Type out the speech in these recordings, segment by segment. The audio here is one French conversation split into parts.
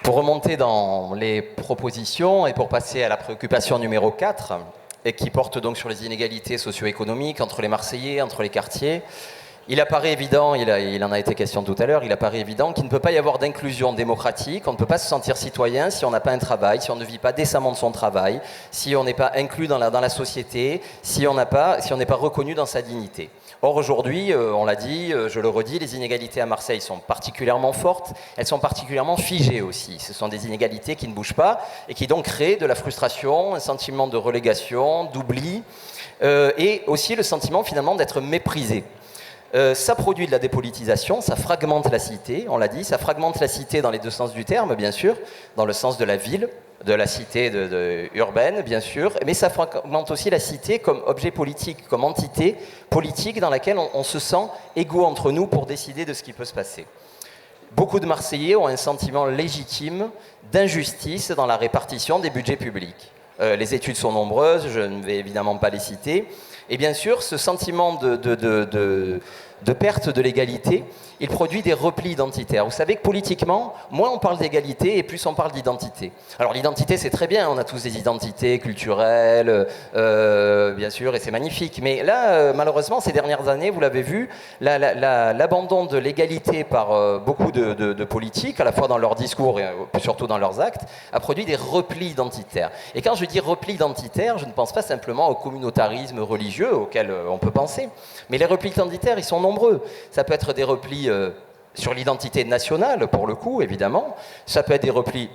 Pour remonter dans les propositions et pour passer à la préoccupation numéro 4, et qui porte donc sur les inégalités socio-économiques entre les Marseillais, entre les quartiers, il apparaît évident, il en a été question tout à l'heure, il apparaît évident qu'il ne peut pas y avoir d'inclusion démocratique, on ne peut pas se sentir citoyen si on n'a pas un travail, si on ne vit pas décemment de son travail, si on n'est pas inclus dans la société, si on n'est pas reconnu dans sa dignité. Or aujourd'hui, on l'a dit, je le redis, les inégalités à Marseille sont particulièrement fortes, elles sont particulièrement figées aussi. Ce sont des inégalités qui ne bougent pas et qui donc créent de la frustration, un sentiment de relégation, d'oubli et aussi le sentiment finalement d'être méprisé. Ça produit de la dépolitisation, ça fragmente la cité, on l'a dit, ça fragmente la cité dans les deux sens du terme, bien sûr, dans le sens de la ville, de la cité urbaine, bien sûr, mais ça fragmente aussi la cité comme objet politique, comme entité politique dans laquelle on se sent égaux entre nous pour décider de ce qui peut se passer. Beaucoup de Marseillais ont un sentiment légitime d'injustice dans la répartition des budgets publics. Les études sont nombreuses, je ne vais évidemment pas les citer. Et bien sûr, ce sentiment de perte de l'égalité, il produit des replis identitaires. Vous savez que politiquement, moins on parle d'égalité et plus on parle d'identité. Alors l'identité, c'est très bien, on a tous des identités culturelles, bien sûr, et c'est magnifique. Mais là, malheureusement, ces dernières années, vous l'avez vu, l'abandon de l'égalité par beaucoup de politiques, à la fois dans leurs discours et surtout dans leurs actes, a produit des replis identitaires. Et quand je dis replis identitaires, je ne pense pas simplement au communautarisme religieux auquel on peut penser, mais les replis identitaires, ils sont nombreux. Ça peut être des replis sur l'identité nationale, pour le coup, évidemment. Ça peut être des replis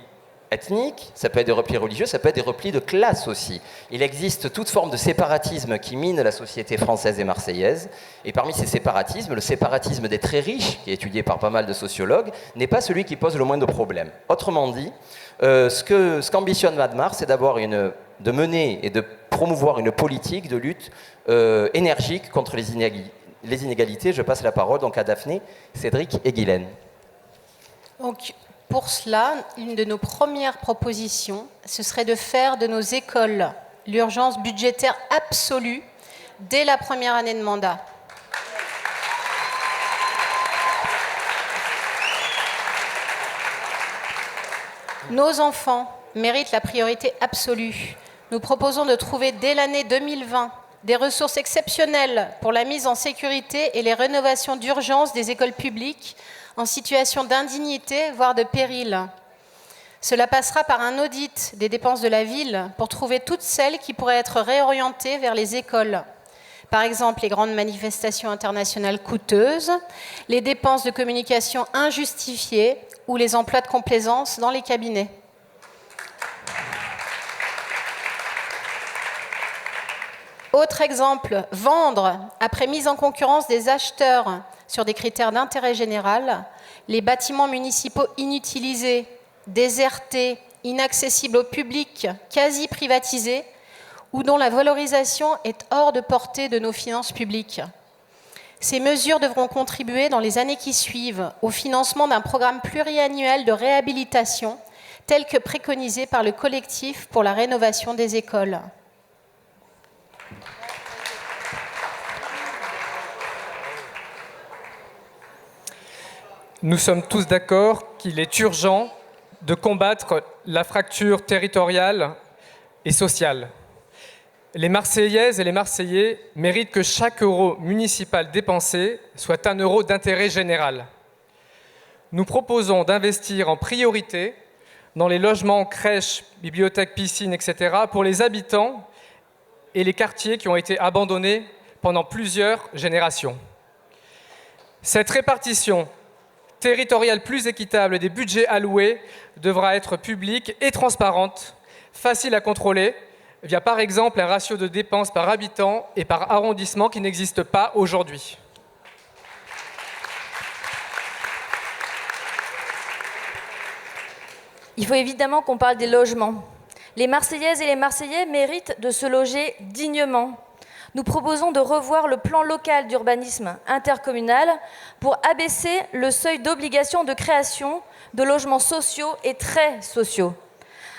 ethniques, ça peut être des replis religieux, ça peut être des replis de classe aussi. Il existe toute forme de séparatisme qui mine la société française et marseillaise. Et parmi ces séparatismes, le séparatisme des très riches, qui est étudié par pas mal de sociologues, n'est pas celui qui pose le moins de problèmes. Autrement dit, ce qu'ambitionne Madmar, c'est de mener et de promouvoir une politique de lutte énergique contre les inégalités. Je passe la parole donc à Daphné, Cédric et Guylaine. Donc, pour cela, une de nos premières propositions, ce serait de faire de nos écoles l'urgence budgétaire absolue dès la première année de mandat. Nos enfants méritent la priorité absolue. Nous proposons de trouver dès l'année 2020 des ressources exceptionnelles pour la mise en sécurité et les rénovations d'urgence des écoles publiques en situation d'indignité, voire de péril. Cela passera par un audit des dépenses de la ville pour trouver toutes celles qui pourraient être réorientées vers les écoles. Par exemple, les grandes manifestations internationales coûteuses, les dépenses de communication injustifiées ou les emplois de complaisance dans les cabinets. Autre exemple, vendre, après mise en concurrence des acheteurs sur des critères d'intérêt général, les bâtiments municipaux inutilisés, désertés, inaccessibles au public, quasi privatisés, ou dont la valorisation est hors de portée de nos finances publiques. Ces mesures devront contribuer dans les années qui suivent au financement d'un programme pluriannuel de réhabilitation, tel que préconisé par le collectif pour la rénovation des écoles. Nous sommes tous d'accord qu'il est urgent de combattre la fracture territoriale et sociale. Les Marseillaises et les Marseillais méritent que chaque euro municipal dépensé soit un euro d'intérêt général. Nous proposons d'investir en priorité dans les logements, crèches, bibliothèques, piscines, etc. pour les habitants et les quartiers qui ont été abandonnés pendant plusieurs générations. Cette répartition territoriale plus équitable des budgets alloués devra être publique et transparente, facile à contrôler, via par exemple un ratio de dépenses par habitant et par arrondissement qui n'existe pas aujourd'hui. Il faut évidemment qu'on parle des logements. Les Marseillaises et les Marseillais méritent de se loger dignement. Nous proposons de revoir le plan local d'urbanisme intercommunal pour abaisser le seuil d'obligation de création de logements sociaux et très sociaux.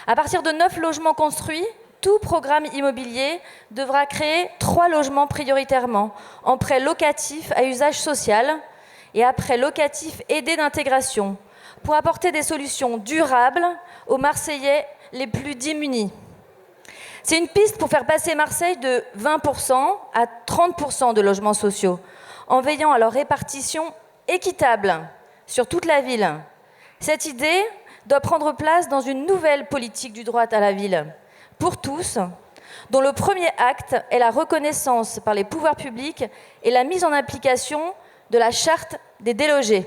À partir de 9 logements construits, tout programme immobilier devra créer 3 logements prioritairement, en prêt locatif à usage social et à prêt locatif aidé d'intégration, pour apporter des solutions durables aux Marseillais les plus démunis. C'est une piste pour faire passer Marseille de 20% à 30% de logements sociaux, en veillant à leur répartition équitable sur toute la ville. Cette idée doit prendre place dans une nouvelle politique du droit à la ville, pour tous, dont le premier acte est la reconnaissance par les pouvoirs publics et la mise en application de la charte des délogés.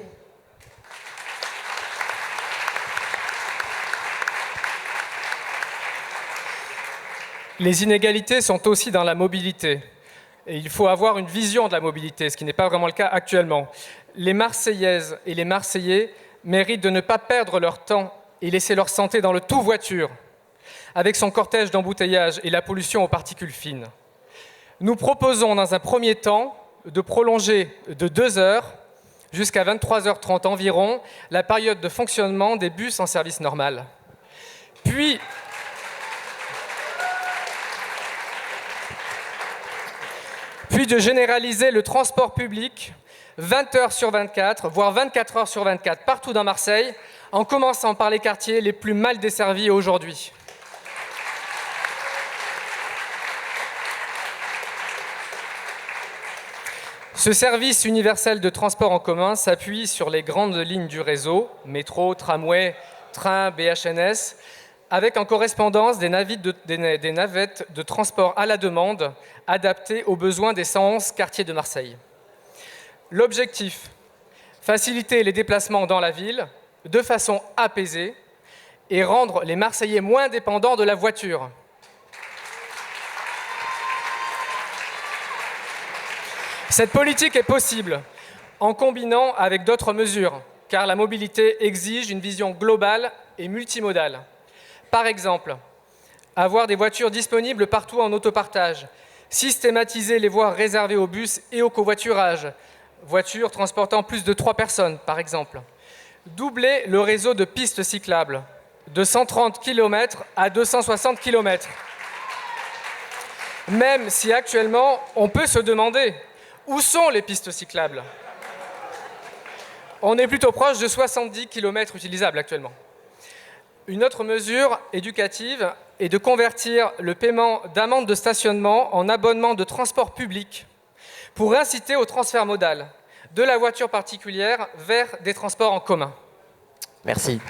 Les inégalités sont aussi dans la mobilité. Et il faut avoir une vision de la mobilité, ce qui n'est pas vraiment le cas actuellement. Les Marseillaises et les Marseillais méritent de ne pas perdre leur temps et laisser leur santé dans le tout-voiture, avec son cortège d'embouteillages et la pollution aux particules fines. Nous proposons dans un premier temps de prolonger de 2 heures jusqu'à 23h30 environ la période de fonctionnement des bus en service normal. Puis de généraliser le transport public 20 heures sur 24, voire 24 heures sur 24, partout dans Marseille, en commençant par les quartiers les plus mal desservis aujourd'hui. Ce service universel de transport en commun s'appuie sur les grandes lignes du réseau, métro, tramway, train, BHNS, avec en correspondance des navettes de transport à la demande adaptées aux besoins des 111 quartiers de Marseille. L'objectif, faciliter les déplacements dans la ville de façon apaisée et rendre les Marseillais moins dépendants de la voiture. Cette politique est possible en combinant avec d'autres mesures, car la mobilité exige une vision globale et multimodale. Par exemple, avoir des voitures disponibles partout en autopartage, systématiser les voies réservées aux bus et au covoiturage, voitures transportant plus de 3 personnes par exemple, doubler le réseau de pistes cyclables de 130 km à 260 km. Même si actuellement, on peut se demander où sont les pistes cyclables. On est plutôt proche de 70 km utilisables actuellement. Une autre mesure éducative est de convertir le paiement d'amende de stationnement en abonnement de transport public pour inciter au transfert modal de la voiture particulière vers des transports en commun. Merci.